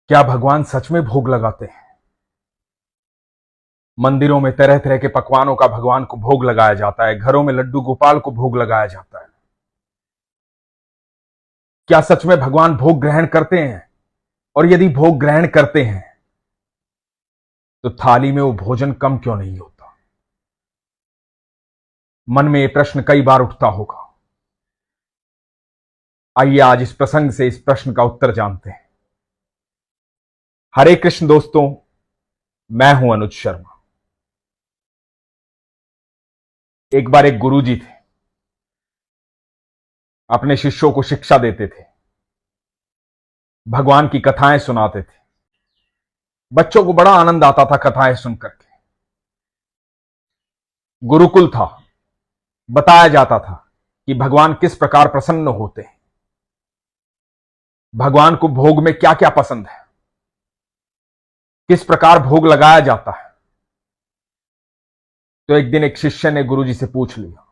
क्या भगवान सच में भोग लगाते हैं? मंदिरों में तरह तरह के पकवानों का भगवान को भोग लगाया जाता है, घरों में लड्डू गोपाल को भोग लगाया जाता है। क्या सच में भगवान भोग ग्रहण करते हैं? और यदि भोग ग्रहण करते हैं तो थाली में वो भोजन कम क्यों नहीं होता? मन में ये प्रश्न कई बार उठता होगा। आइए आज इस प्रसंग से इस प्रश्न का उत्तर जानते हैं। हरे कृष्ण दोस्तों, मैं हूं अनुज शर्मा। एक बार एक गुरुजी थे, अपने शिष्यों को शिक्षा देते थे, भगवान की कथाएं सुनाते थे। बच्चों को बड़ा आनंद आता था कथाएं सुनकर के। गुरुकुल था, बताया जाता था कि भगवान किस प्रकार प्रसन्न होते हैं, भगवान को भोग में क्या क्या पसंद है, किस प्रकार भोग लगाया जाता है। तो एक दिन एक शिष्य ने गुरुजी से पूछ लिया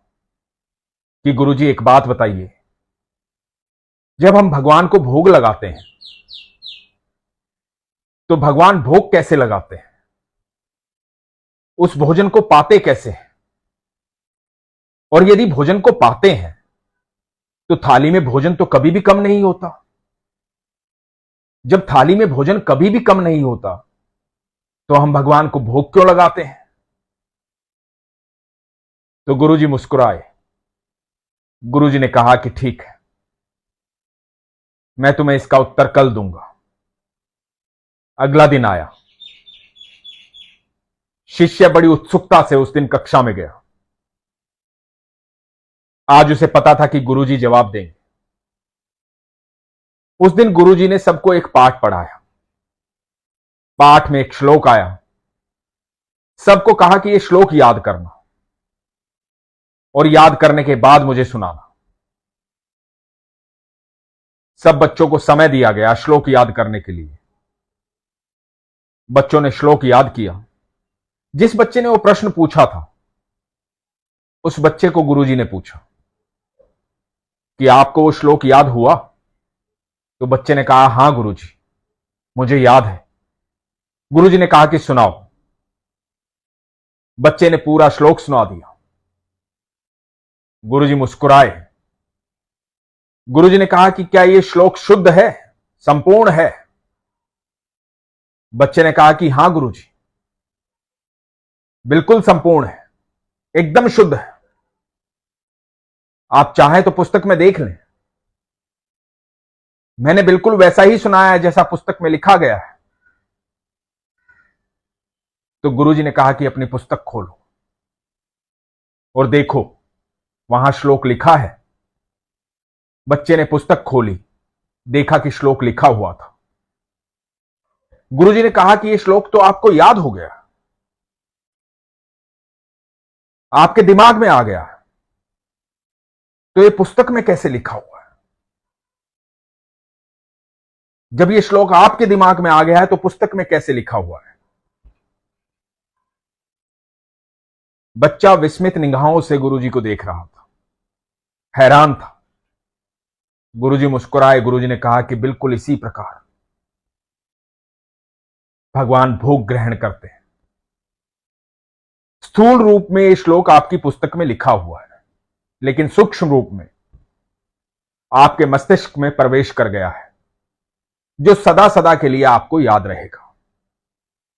कि गुरुजी एक बात बताइए, जब हम भगवान को भोग लगाते हैं तो भगवान भोग कैसे लगाते हैं, उस भोजन को पाते कैसे हैं? और यदि भोजन को पाते हैं तो थाली में भोजन तो कभी भी कम नहीं होता। जब थाली में भोजन कभी भी कम नहीं होता तो हम भगवान को भोग क्यों लगाते हैं? तो गुरुजी मुस्कुराए। गुरुजी ने कहा कि ठीक है, मैं तुम्हें इसका उत्तर कल दूंगा। अगला दिन आया। शिष्य बड़ी उत्सुकता से उस दिन कक्षा में गया। आज उसे पता था कि गुरुजी जवाब देंगे। उस दिन गुरुजी ने सबको एक पाठ पढ़ाया। पाठ में एक श्लोक आया। सबको कहा कि यह श्लोक याद करना और याद करने के बाद मुझे सुनाना। सब बच्चों को समय दिया गया श्लोक याद करने के लिए। बच्चों ने श्लोक याद किया। जिस बच्चे ने वो प्रश्न पूछा था, उस बच्चे को गुरुजी ने पूछा कि आपको वो श्लोक याद हुआ? तो बच्चे ने कहा, हां गुरुजी, मुझे याद है। गुरुजी ने कहा कि सुनाओ। बच्चे ने पूरा श्लोक सुना दिया। गुरुजी मुस्कुराए। गुरुजी ने कहा कि क्या यह श्लोक शुद्ध है, संपूर्ण है? बच्चे ने कहा कि हां गुरुजी, बिल्कुल संपूर्ण है, एकदम शुद्ध है। आप चाहें तो पुस्तक में देख लें, मैंने बिल्कुल वैसा ही सुनाया है जैसा पुस्तक में लिखा गया है। तो गुरुजी ने कहा कि अपनी पुस्तक खोलो और देखो, वहां श्लोक लिखा है। बच्चे ने पुस्तक खोली, देखा कि श्लोक लिखा हुआ था। गुरुजी ने कहा कि यह श्लोक तो आपको याद हो गया, आपके दिमाग में आ गया, तो यह पुस्तक में कैसे लिखा हुआ है? जब यह श्लोक आपके दिमाग में आ गया है तो पुस्तक में कैसे लिखा हुआ है? बच्चा विस्मित निगाहों से गुरुजी को देख रहा था, हैरान था। गुरुजी मुस्कुराए। गुरुजी ने कहा कि बिल्कुल इसी प्रकार भगवान भोग ग्रहण करते हैं। स्थूल रूप में यह श्लोक आपकी पुस्तक में लिखा हुआ है, लेकिन सूक्ष्म रूप में आपके मस्तिष्क में प्रवेश कर गया है, जो सदा सदा के लिए आपको याद रहेगा।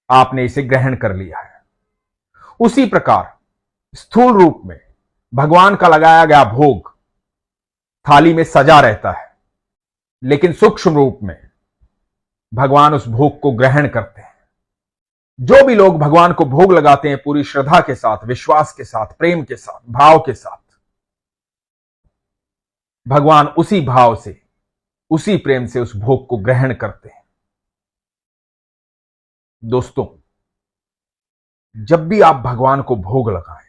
आपने इसे ग्रहण कर लिया है। उसी प्रकार स्थूल रूप में भगवान का लगाया गया भोग थाली में सजा रहता है, लेकिन सूक्ष्म रूप में भगवान उस भोग को ग्रहण करते हैं। जो भी लोग भगवान को भोग लगाते हैं पूरी श्रद्धा के साथ, विश्वास के साथ, प्रेम के साथ, भाव के साथ, भगवान उसी भाव से, उसी प्रेम से उस भोग को ग्रहण करते हैं। दोस्तों, जब भी आप भगवान को भोग लगाएं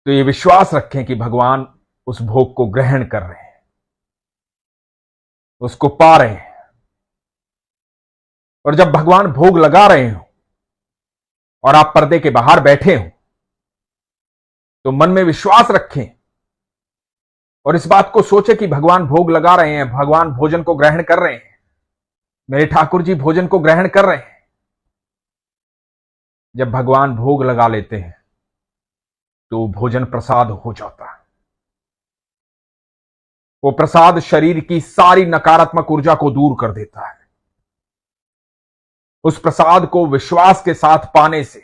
तो यह विश्वास रखें कि भगवान उस भोग को ग्रहण कर रहे हैं, उसको पा रहे हैं। और जब भगवान भोग लगा रहे हो और आप पर्दे के बाहर बैठे हो, तो मन में विश्वास रखें और इस बात को सोचें कि भगवान भोग लगा रहे हैं, भगवान भोजन को ग्रहण कर रहे हैं। मेरे ठाकुर जी भोजन को ग्रहण कर रहे हैं। जब भगवान भोग लगा लेते हैं तो भोजन प्रसाद हो जाता है। वो प्रसाद शरीर की सारी नकारात्मक ऊर्जा को दूर कर देता है। उस प्रसाद को विश्वास के साथ पाने से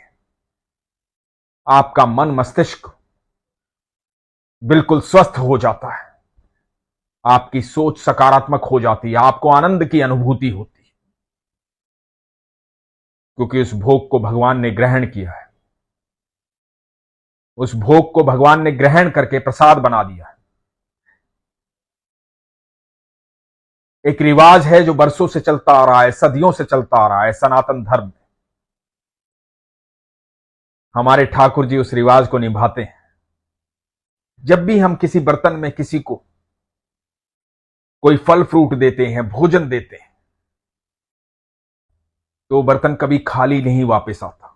आपका मन मस्तिष्क बिल्कुल स्वस्थ हो जाता है। आपकी सोच सकारात्मक हो जाती है। आपको आनंद की अनुभूति होती है, क्योंकि उस भोग को भगवान ने ग्रहण किया है। उस भोग को भगवान ने ग्रहण करके प्रसाद बना दिया है। एक रिवाज है जो बरसों से चलता आ रहा है, सदियों से चलता आ रहा है, सनातन धर्म में। हमारे ठाकुर जी उस रिवाज को निभाते हैं। जब भी हम किसी बर्तन में किसी को कोई फल फ्रूट देते हैं, भोजन देते हैं, तो बर्तन कभी खाली नहीं वापस आता।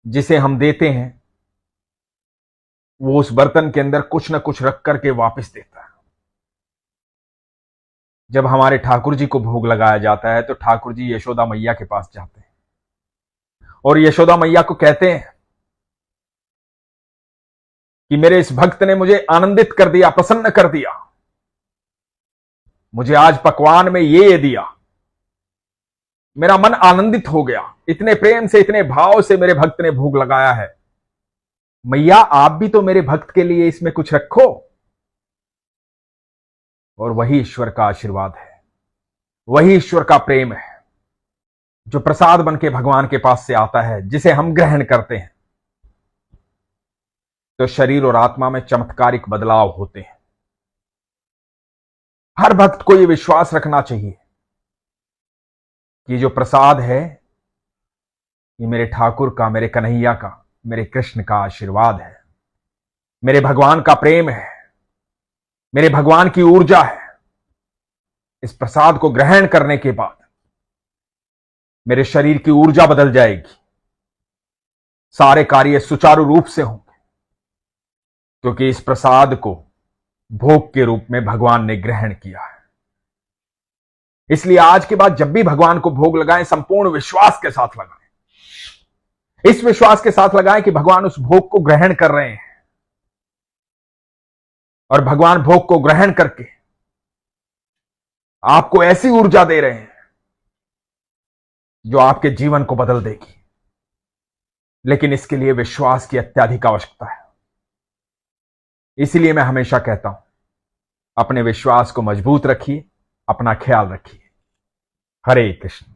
जिसे हम देते हैं वो उस बर्तन के अंदर कुछ ना कुछ रख करके वापस देता है। जब हमारे ठाकुर जी को भोग लगाया जाता है तो ठाकुर जी यशोदा मैया के पास जाते हैं और यशोदा मैया को कहते हैं कि मेरे इस भक्त ने मुझे आनंदित कर दिया, प्रसन्न कर दिया। मुझे आज पकवान में ये दिया, मेरा मन आनंदित हो गया। इतने प्रेम से, इतने भाव से मेरे भक्त ने भोग लगाया है। मैया आप भी तो मेरे भक्त के लिए इसमें कुछ रखो। और वही ईश्वर का आशीर्वाद है, वही ईश्वर का प्रेम है जो प्रसाद बन के भगवान के पास से आता है, जिसे हम ग्रहण करते हैं तो शरीर और आत्मा में चमत्कारिक बदलाव होते हैं। हर भक्त को यह विश्वास रखना चाहिए कि जो प्रसाद है ये मेरे ठाकुर का, मेरे कन्हैया का, मेरे कृष्ण का आशीर्वाद है, मेरे भगवान का प्रेम है, मेरे भगवान की ऊर्जा है। इस प्रसाद को ग्रहण करने के बाद मेरे शरीर की ऊर्जा बदल जाएगी, सारे कार्य सुचारू रूप से होंगे, क्योंकि इस प्रसाद को भोग के रूप में भगवान ने ग्रहण किया है। इसलिए आज के बाद जब भी भगवान को भोग लगाएं, संपूर्ण विश्वास के साथ लगाएं। इस विश्वास के साथ लगाएं कि भगवान उस भोग को ग्रहण कर रहे हैं और भगवान भोग को ग्रहण करके आपको ऐसी ऊर्जा दे रहे हैं जो आपके जीवन को बदल देगी। लेकिन इसके लिए विश्वास की अत्यधिक आवश्यकता है। इसलिए मैं हमेशा कहता हूं, अपने विश्वास को मजबूत रखिए, अपना ख्याल रखिए। हरे कृष्ण।